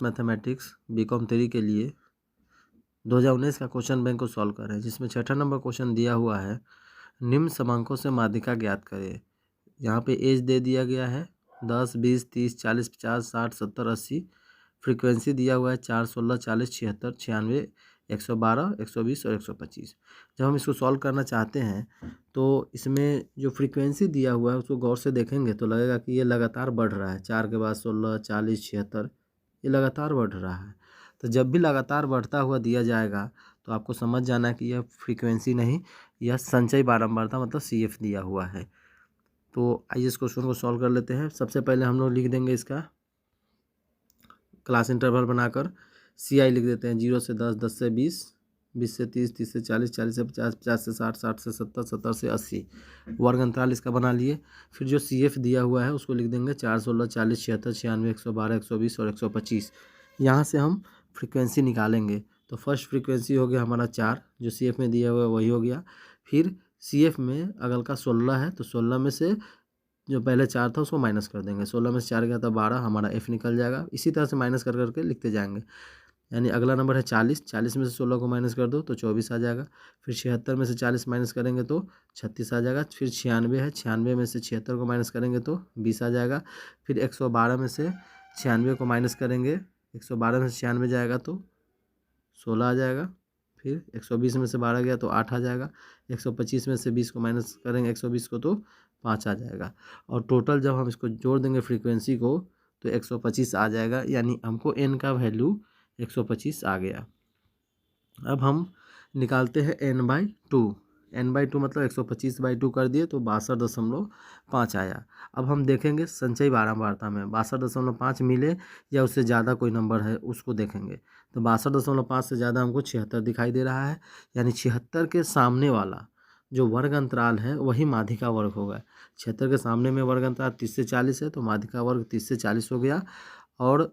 Mathematics BCom 3 के लिए 2019 का क्वेश्चन बैंक को सॉल्व कर रहे हैं, जिसमें 6ठा नंबर क्वेश्चन दिया हुआ है। निम्न समांकों से माध्यिका ज्ञात करें। यहाँ पे एज दे दिया गया है 10, 20, 30, 40, 50, 60, 70, 80। फ्रीक्वेंसी दिया हुआ है 4, 16, 40, 76, 96, 112, 120 और 125। जब हम इसको सॉल्व करना चाहते हैं तो इसमें जो फ्रीक्वेंसी दिया हुआ है उसको गौर से देखेंगे तो लगेगा कि ये लगातार बढ़ रहा है। 4 के बाद 16, 40, 76, ये लगातार बढ़ रहा है। तो जब भी लगातार बढ़ता हुआ दिया जाएगा तो आपको समझ जाना कि यह फ्रीक्वेंसी नहीं, यह संचयी बारंबारता मतलब CF दिया हुआ है। तो आइए इस क्वेश्चन को सॉल्व कर लेते हैं। सबसे पहले हम लोग लिख देंगे इसका क्लास इंटरवल बनाकर CI लिख देते हैं 0 से 10, 10 से 20, 20 से 30, 30 से 40, 40 से 50, 50 से 60, 60 से 70, 70 से 80। वर्ग अंतराल इसका बना लिए। फिर जो CF दिया हुआ है उसको लिख देंगे 4, 16, 40, 76, 96, 112, 120 और 125। यहाँ से हम फ्रीक्वेंसी निकालेंगे। तो फर्स्ट फ्रीक्वेंसी हो गया हमारा 4, जो CF में दिया हुआ है वही हो गया। फिर CF में अगल का 16 है तो 16 में से जो पहले 4 था उसको माइनस कर देंगे। 16 में से 4 गया तो 12, हमारा F निकल जाएगा। इसी तरह से माइनस कर करके लिखते जाएंगे। यानी अगला नंबर है 40, 40 में से 16 को माइनस कर दो तो 24 आ जाएगा। फिर 76 में से 40 माइनस करेंगे तो 36 आ जाएगा। फिर 96 है, 96 में से 76 को माइनस करेंगे तो 20 आ जाएगा। फिर 112 में से 96 को माइनस करेंगे, 112 में से 96 जाएगा तो 16 आ जाएगा। फिर 120 में से 12 गया तो 8 आ जाएगा। 125 में से 20 को माइनस करेंगे 120 को तो 5 आ जाएगा। और टोटल जब हम इसको जोड़ देंगे फ्रीक्वेंसी को तो 125 आ जाएगा। यानी हमको n का वैल्यू 125 आ गया। अब हम निकालते हैं n/2। n/2 मतलब 125/2 कर दिए तो 62.5 आया। अब हम देखेंगे संचयी बारंबारता में 62.5 मिले या उससे ज़्यादा कोई नंबर है उसको देखेंगे। तो 62.5 से ज़्यादा हमको 76 दिखाई दे रहा है। यानी 76 के सामने वाला जो वर्ग अंतराल है वही माध्यिका वर्ग होगा। 76 के सामने में वर्ग अंतराल 30 से 40 है तो माध्यिका वर्ग 30 से 40 हो गया। और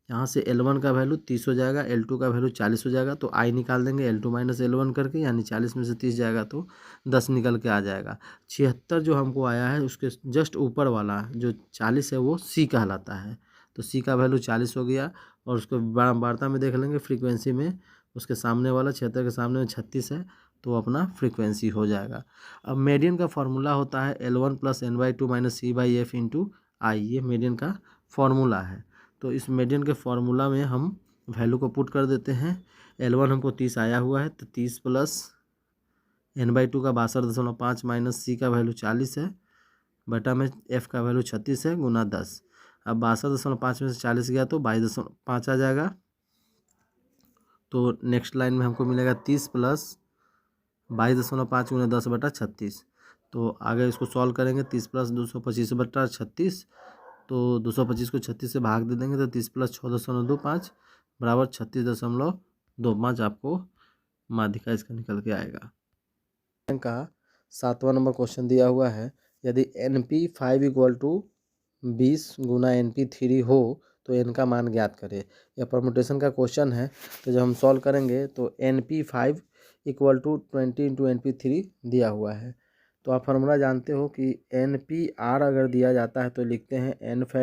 यहाँ से L1 का वैल्यू 30 हो जाएगा, L2 का वैल्यू 40 हो जाएगा। तो I निकाल देंगे L2 माइनस L1 करके, यानी 40 में से 30 जाएगा तो 10 निकल के आ जाएगा। 76 जो हमको आया है उसके जस्ट ऊपर वाला जो 40 है वो C कहलाता है। तो C का वैल्यू 40 हो गया। और उसको बारंबारता में देख लेंगे फ्रीक्वेंसी में, उसके सामने वाला 76 के सामने में 36 है तो अपना फ्रीक्वेंसी हो जाएगा। अब मीडियन का फॉर्मूला होता है L1 + n/2 - C/F × I। ये मीडियन का फॉर्मूला है। तो इस मीडियन के फार्मूला में हम वैल्यू को पुट कर देते हैं। L1 हमको 30 आया हुआ है तो 30 + n/2 का 62.5 माइनस C का वैल्यू 40 है बटा में F का वैल्यू 36 है गुना 10। अब 62.5 में से 40 गया तो 22.5 आ जाएगा। तो नेक्स्ट लाइन में हमको मिलेगा 30 + 22.5 गुना 10 बटा 36। तो आगे इसको सॉल्व करेंगे 30 + 225 बटा 36। तो 225 को 36 से भाग दे देंगे तो 30 + 6.25 बराबर 36.25 आपको माध्यिका इसका निकल के आएगा। का 7वां नंबर क्वेश्चन दिया हुआ है। यदि NP5 = 20 गुना NP3 हो तो n का मान ज्ञात करें। यह परमुटेशन का क्वेश्चन है। तो जब हम सॉल्व करेंगे तो NP5 = 20 × NP3 दिया हुआ है। तो आप फार्मूला जानते हो कि NPR अगर दिया जाता है तो लिखते हैं n⁴ n -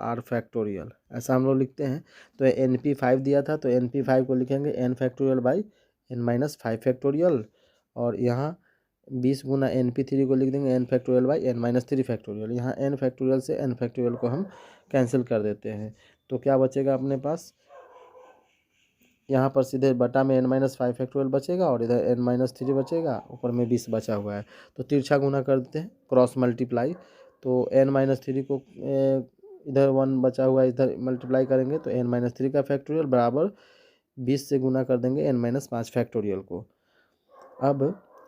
r⁴। ऐसा हम लोग लिखते हैं। तो NP5 दिया था तो NP5 को लिखेंगे n⁴ n - 5 और यहाँ 20 गुना NP3 को लिख देंगे n⁴ n - 3 यहाँ n⁴ से n⁴ को हम कैंसिल कर देते हैं। तो क्या बचेगा अपने पास, यहाँ पर सीधे बटा में n - 5 बचेगा और इधर n - 3 बचेगा, ऊपर में 20 बचा हुआ है। तो तिरछा गुना कर देते हैं, क्रॉस मल्टीप्लाई। तो n - 3 को इधर 1 बचा हुआ है, इधर मल्टीप्लाई करेंगे तो n - 3 का फैक्टोरियल बराबर 20 से गुना कर देंगे n - 5 फैक्टोरियल को। अब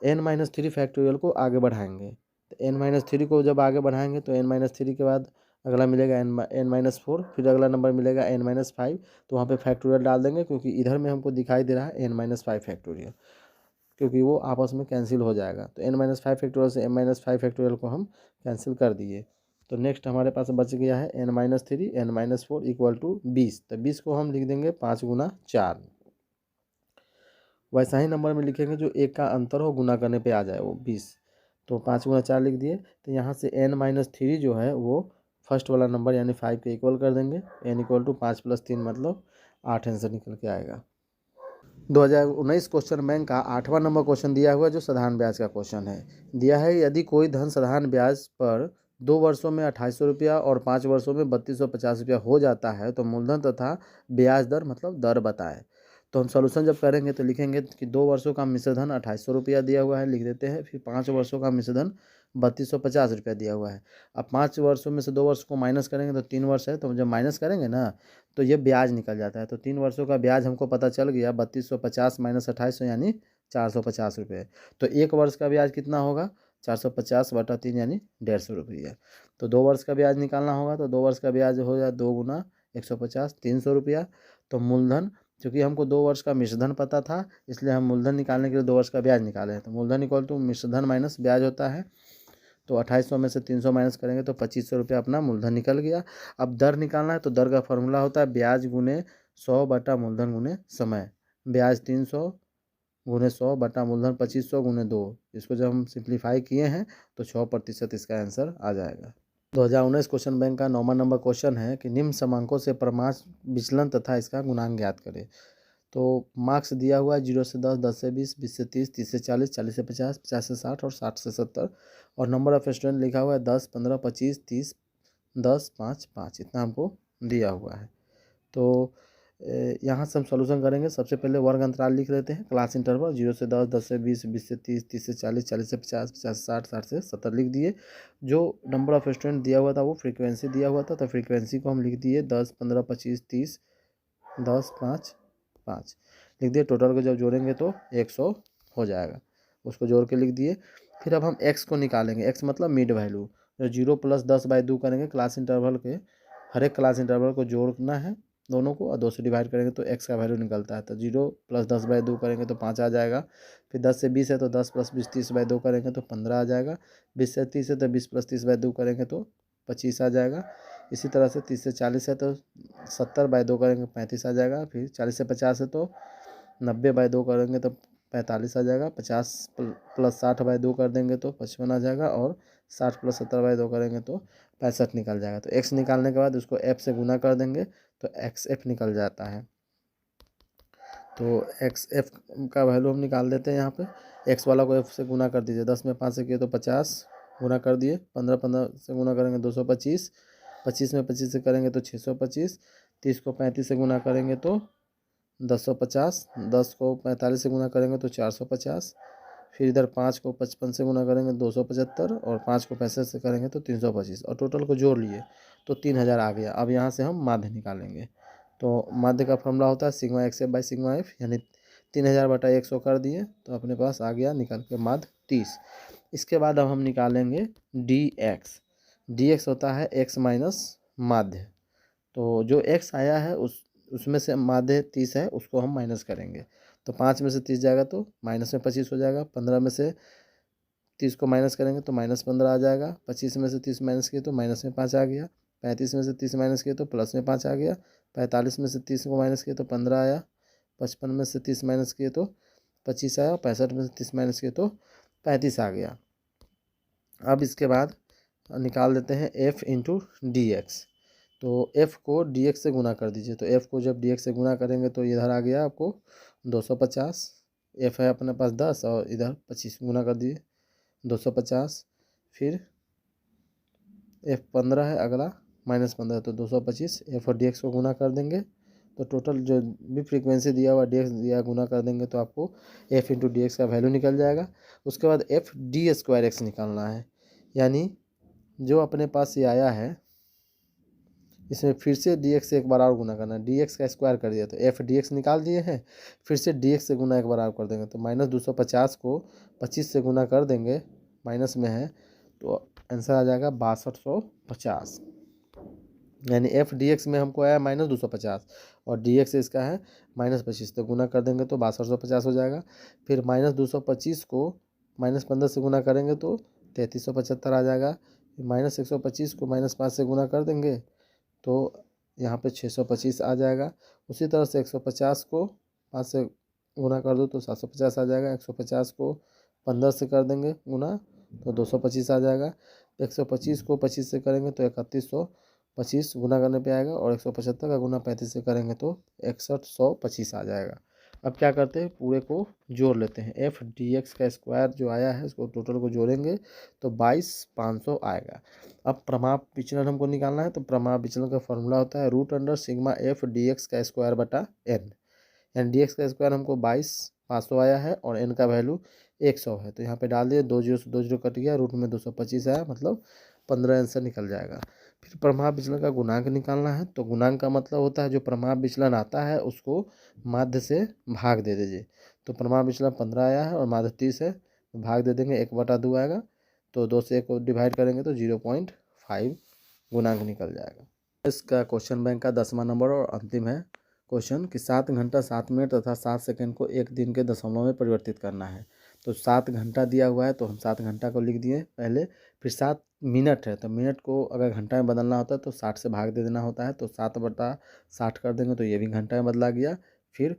n - 3 फैक्टोरियल को आगे बढ़ाएंगे। तो n - 3 को जब आगे बढ़ाएंगे तो n - 3 के बाद अगला मिलेगा n - 4, फिर अगला नंबर मिलेगा n - 5। तो वहाँ पे फैक्टोरियल डाल देंगे क्योंकि इधर में हमको दिखाई दे रहा है n - 5 फैक्टोरियल, क्योंकि वो आपस में कैंसिल हो जाएगा। तो n - 5 फैक्टोरियल से n - 5 फैक्टोरियल को हम कैंसिल कर दिए। तो नेक्स्ट हमारे पास बच गया है n - 3 n - 4 = 20। तो 20 को हम लिख देंगे 5 × 4। वैसा ही नंबर में लिखेंगे जो एक का अंतर हो, गुना करने पे आ जाए वो 20। तो 5 × 4 लिख दिए। तो यहाँ से n - 3 जो है वो फर्स्ट वाला नंबर यानी 5 के इक्वल कर देंगे, n इक्वल टू 5 + 3 मतलब 8 आंसर निकल के आएगा। 2019 क्वेश्चन बैंक का 8वां नंबर क्वेश्चन दिया हुआ है जो साधारण ब्याज का क्वेश्चन है। दिया है यदि कोई धन साधारण ब्याज पर 2 वर्षों में 2800 रुपया और 5 वर्षों में 3250 रुपया हो जाता है तो मूलधन तथा ब्याज दर मतलब दर बताएं। तो हम सॉल्यूशन जब करेंगे तो लिखेंगे कि 2 वर्षों का मिश्र धन 2800 रुपया दिया हुआ है, लिख देते हैं। फिर 5 वर्षों का मिश्र धन 3250 रुपया दिया हुआ है। अब 5 वर्षों में से 2 वर्ष को माइनस करेंगे तो 3 वर्ष है, तो जब माइनस करेंगे ना तो ये ब्याज निकल जाता है। तो 3 वर्षों का ब्याज हमको पता चल गया 3250 माइनस 2800 यानी 450 रुपये। तो 1 वर्ष का ब्याज कितना होगा 450/3 यानी 150 रुपया। तो 2 वर्ष का ब्याज निकालना होगा तो 2 वर्ष का ब्याज हो जाए 2 गुना 150 300 रुपया। तो मूलधन चूँकि हमको 2 वर्ष का मिश्रधन पता था इसलिए हम मूलधन निकालने के लिए 2 वर्ष का ब्याज निकाले हैं। तो मूलधन इक्वल टू मिश्रधन माइनस ब्याज होता है। तो 2800 में से 300 माइनस करेंगे तो 2500 रुपया अपना मूलधन निकल गया। अब दर निकालना है तो दर का फॉर्मूला होता है ब्याज गुने 100 बटा मूलधन गुने समय। ब्याज 300 गुने 100 बटा मूलधन 2500 गुने 2। इसको जब हम सिंप्लीफाई किए हैं तो 6% इसका आंसर आ जाएगा। 2019 क्वेश्चन बैंक का 9वां नंबर क्वेश्चन है कि निम्न समांकों से परमार्श विचलन तथा इसका गुणांक ज्ञात करें। तो मार्क्स दिया हुआ है 0 से 10, 10 से 20, 20 से 30, 30 से 40, 40 से 50, 50 से 60 और 60 से 70। और नंबर ऑफ स्टूडेंट लिखा हुआ है 10, 15, 25, 30, 10, 5, 5 इतना हमको दिया हुआ है। तो यहाँ से हम सॉल्यूशन करेंगे। सबसे पहले वर्ग अंतराल लिख लेते हैं। क्लास इंटरवल 0 से 10, 10 से 20, 20 से 30, 30 से 40, 40 से 50, 50 से 60, 60 से 70 लिख दिए। जो नंबर ऑफ स्टूडेंट दिया हुआ था वो फ्रीक्वेंसी दिया हुआ था तो फ्रीक्वेंसी को हम लिख दिए 10, 15, 25, 30, 10, 5, 5 लिख दिए। टोटल को जब जोड़ेंगे तो 100 हो जाएगा, उसको जोड़ के लिख दिए। फिर अब हम x को निकालेंगे। x मतलब मिड वैल्यू। जो 0 + 10/2 करेंगे क्लास इंटरवल के, हर एक क्लास इंटरवल को जोड़ना है दोनों को और 2 से डिवाइड करेंगे तो x का वैल्यू निकलता है। तो 0 + 10/2 करेंगे तो 5 आ जाएगा। फिर 10 से 20 है तो 10 + 20 30/2 करेंगे तो 15 आ जाएगा। 20 से 30 है तो 20 + 30/2 करेंगे तो 25 आ जाएगा। इसी तरह से 30 से 40 है तो 70/2 करेंगे 35 आ जाएगा। फिर 40 से 50 है तो 90/2 करेंगे तो 45 आ जाएगा। 50 + 60/2 कर देंगे तो 55 आ जाएगा। और 60 + 70/2 करेंगे तो 65 निकल जाएगा। तो x निकालने के बाद उसको f से गुना कर देंगे तो xf निकल जाता है। तो xf का वैल्यू हम निकाल देते हैं यहाँ पे। x वाला को f से गुना कर दीजिए। 10 में 5 से किए तो 50 गुना कर दिए। 15 से गुना करेंगे 225, 25 में 25 से करेंगे तो 625, 30 को 35 से गुना करेंगे तो 1050, 10 को 45 से गुना करेंगे तो 450। फिर इधर 5 को 55 से गुना करेंगे 275 और 5 को 65 से करेंगे तो 325 और टोटल को जोड़ लिए तो 3000 आ गया। अब यहाँ से हम माध्य निकालेंगे। तो माध्य का फॉर्मूला होता है सिग्मा xf/सिग्मा f यानी 3000/100 कर दिए तो अपने पास आ गया निकल के माध्य 30। इसके बाद अब हम निकालेंगे dx। dx होता है x माइनस माध्य। तो जो x आया है उसमें से माध्य 30 है उसको हम माइनस करेंगे। तो 5 में से 30 जाएगा तो माइनस में 25 हो जाएगा। 15 में से 30 को माइनस करेंगे तो -15 आ जाएगा। 25 में से 30 माइनस किए तो माइनस में 5 आ गया। 35 में से 30 माइनस किए तो प्लस में 5 आ गया। 45 में से 30 को माइनस किए तो 15 आया। 55 में से 30 माइनस किए तो 25 आया। 65 में से 30 माइनस किए तो 35 आ गया। अब इसके बाद निकाल देते हैं f × dx। तो f को dx से गुना कर दीजिए। तो f को जब dx से गुना करेंगे तो इधर आ गया आपको 250। f है अपने पास 10 और इधर 25 गुना कर दिए 250। फिर f 15 है अगला -15 तो 225। f और dx को गुना कर देंगे तो टोटल जो भी फ्रीक्वेंसी दिया हुआ dx दिया गुना कर देंगे तो आपको f × dx का वैल्यू निकल जाएगा। उसके बाद f d² निकालना है। यानी जो अपने पास ये आया है इसमें फिर से dx से एक बार और गुना करना है। dx का स्क्वायर कर दिया तो f dx निकाल दिए हैं। फिर से dx से गुना एक बार और कर देंगे तो -250 को 25 से गुना कर देंगे, माइनस में है तो आंसर आ जाएगा 6250। यानी f dx में हमको आया -250 और dx इसका है -25 तो गुना कर देंगे तो 6250 हो जाएगा। फिर -225 को -15 से गुना करेंगे तो 3375 आ जाएगा। -125 को -5 से गुना कर देंगे तो यहाँ पे 625 आ जाएगा। उसी तरह से 150 को 5 से गुना कर दो तो 750 आ जाएगा। 150 को 15 से कर देंगे गुना तो 225 आ जाएगा। 125 को 25 से करेंगे तो 3125 गुना करने पे आएगा, और 175 का गुना 35 से करेंगे तो 6125 आ जाएगा। अब क्या करते हैं, पूरे को जोड़ लेते हैं। एफ डी एक्स का स्क्वायर जो आया है उसको टोटल को जोड़ेंगे तो 22,500 आएगा। अब प्रमाप विचलन हमको निकालना है, तो प्रमाप विचलन का फॉर्मूला होता है √सिग्मा एफ डी एक्स का स्क्वायर बटा एन। एन डी एक्स का स्क्वायर हमको 22,500 आया है और एन का वैल्यू 100 है, तो यहाँ पे डाल दिए, 2 जीरो से 2 जीरो कट गया, रूट में 225 आया, मतलब 15 आंसर निकल जाएगा। फिर प्रमाप विचलन का गुणांक निकालना है, तो गुणांक का मतलब होता है जो प्रमाप विचलन आता है उसको माध्य से भाग दे दीजिए। तो प्रमाप विचलन 15 आया है और माध्य 30 है, तो भाग दे देंगे, 1/2 आएगा, तो 2 से 1 को डिवाइड करेंगे तो 0.5 गुणांक निकल जाएगा। इसका क्वेश्चन बैंक का 10वां नंबर और अंतिम है क्वेश्चन कि 7 घंटा 7 मिनट तथा 7 सेकंड को एक दिन के दशमलव में परिवर्तित करना है। तो 7 घंटा दिया हुआ है तो हम 7 घंटा को लिख दिए पहले, फिर 7 मिनट है तो मिनट को अगर घंटा में बदलना होता है तो 60 से भाग दे देना होता है, तो 7/60 कर देंगे तो ये भी घंटा में बदला गया। फिर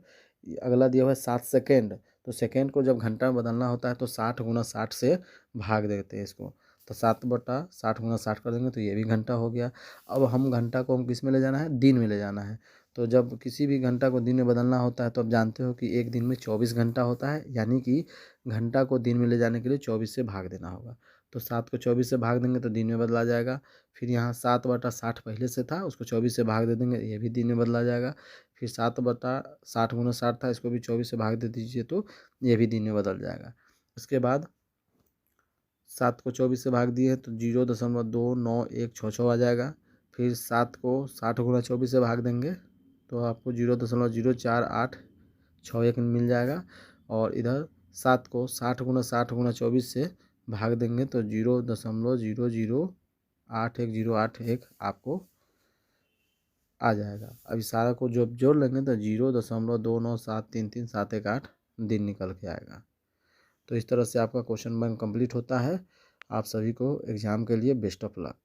अगला दिया हुआ है 7 सेकेंड, तो सेकेंड को जब घंटा में बदलना होता है तो 60 गुना 60 से भाग देते हैं इसको, तो 7/60 गुना 60 कर देंगे तो ये भी घंटा हो गया। अब हम घंटा को हम किस में ले जाना है, दिन में ले जाना है। तो जब किसी भी घंटा को दिन में बदलना होता है तो आप जानते हो कि एक दिन में 24 घंटा होता है, यानी कि घंटा को दिन में ले जाने के लिए 24 से भाग देना होगा। तो 7 को 24 से भाग देंगे तो दिन में बदला जाएगा। फिर यहाँ 7/60 पहले से था, उसको 24 से भाग दे देंगे, ये भी दिन में बदला जाएगा। फिर 7/60 गुना 60 था, इसको भी 24 से भाग दे दीजिए तो ये भी दिन में बदल जाएगा। उसके बाद 7 को 24 से भाग दिए तो 0.2916 आ जाएगा। फिर 7 को 60 गुना 24 से भाग देंगे तो आपको 0.04861 मिल जाएगा। और इधर 7 को 60 गुना 24 से भाग देंगे तो 0.0081081 आपको आ जाएगा। अब इस सारा को जब जोड़ लेंगे तो 0.29733 दिन निकल के आएगा। तो इस तरह से आपका क्वेश्चन बैंक कंप्लीट होता है। आप सभी को एग्ज़ाम के लिए बेस्ट ऑफ लक।